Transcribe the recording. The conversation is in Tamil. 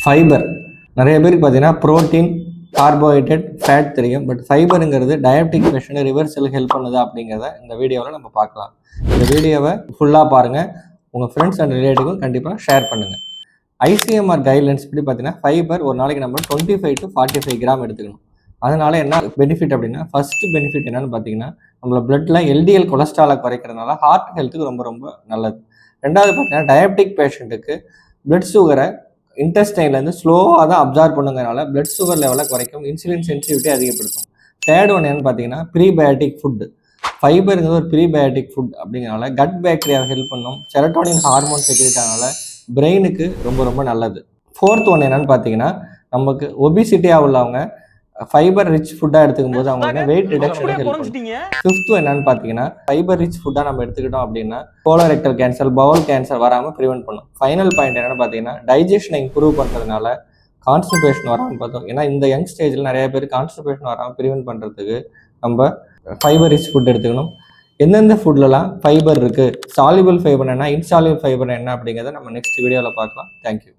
ஃபைபர் நிறைய பேருக்கு பார்த்தீங்கன்னா ப்ரோட்டீன், கார்போஹைட்ரேட், ஃபேட் தெரியும். பட் ஃபைபருங்கிறது டயபெட்டிக் பேஷண்ட் ரிவர்சலுக்கு ஹெல்ப் பண்ணுதா அப்படிங்கிறத இந்த வீடியோவில் நம்ம பார்க்கலாம். இந்த வீடியோவை ஃபுல்லாக பாருங்கள். உங்கள் ஃப்ரெண்ட்ஸ் அண்ட் ரிலேட்டிவ்க்கும் கண்டிப்பாக ஷேர் பண்ணுங்கள். ஐசிஎம்ஆர் கைட்லைன்ஸ் படி பார்த்தீங்கன்னா ஃபைபர் ஒரு நாளைக்கு நம்ம 25 to 45 கிராம் எடுத்துக்கணும். அதனால என்ன பெனிஃபிட் அப்படின்னா, ஃபர்ஸ்ட் பெனிஃபிட் என்னன்னு பார்த்தீங்கன்னா, நம்மளோட பிளட்ல எல்டிஎல் கொலஸ்ட்ராலை குறைக்கிறதுனால ஹார்ட் ஹெல்த்துக்கு ரொம்ப ரொம்ப நல்லது. ரெண்டாவது பார்த்தீங்கன்னா, டயபெட்டிக் பேஷண்ட்டுக்கு பிளட் சுகரை இன்டெஸ்டைன்லேருந்து ஸ்லோவாக தான் அப்சார்வ் பண்ணுங்கிறனால பிளட் சுகர் லெவலை குறைக்கும், இன்சுலின் சென்சிட்டிவிட்டி அதிகப்படுத்தும். தேர்ட் ஒன் என்னன்னு பார்த்தீங்கன்னா, ப்ரீபயோட்டிக் ஃபுட்டு. ஃபைபருங்கிறது ஒரு ப்ரீபயோட்டிக் ஃபுட் அப்படிங்கிறனால கட் பேக்டீரியாவை ஹெல்ப் பண்ணும். செரட்டோனின் ஹார்மோன் செக்ரேட் ஆனால பிரெயினுக்கு ரொம்ப ரொம்ப நல்லது. ஃபோர்த் ஒன் என்னன்னு பார்த்தீங்கன்னா, நமக்கு ஒபிசிட்டியாக உள்ளவங்க ஃபைபர் ரிச் ஃபுட்டாக எடுத்துக்கும் போது அவங்க வெயிட் ரிடக்ஷனுக்கு ஹெல்ப் பண்ணும். ஃபிஃப்த் என்னன்னு பார்த்தீங்கன்னா, ஃபைபர் ரிச் ஃபுட்டாக நம்ம எடுத்துக்கிட்டோம் அப்படின்னா கோலோரெக்டல் கேன்சர், பவுல் கேன்சர் வராமல் ப்ரிவென்ட் பண்ணும். ஃபைனல் பாயிண்ட் என்னன்னு பார்த்தீங்கன்னா, டைஜஷனை இம்ப்ரூவ் பண்ணுறதுனால கான்ஸ்டிபேஷன் வராமல் பார்த்தோம். ஏன்னா இந்த யங் ஸ்டேஜில் நிறைய பேர் கான்ஸ்டிபேஷன் வராமல் ப்ரிவென்ட் பண்ணுறதுக்கு நம்ம ஃபைபர் ரிச் ஃபுட் எடுத்துக்கணும். எந்தெந்த ஃபுட்லலாம் ஃபைபர் இருக்குது, சால்யூபிள் ஃபைபர் என்ன, இன்சால்யூபிள் ஃபைபர் என்ன அப்படிங்கிறத நம்ம நெக்ஸ்ட் வீடியோவில் பார்க்கலாம். தேங்க்யூ.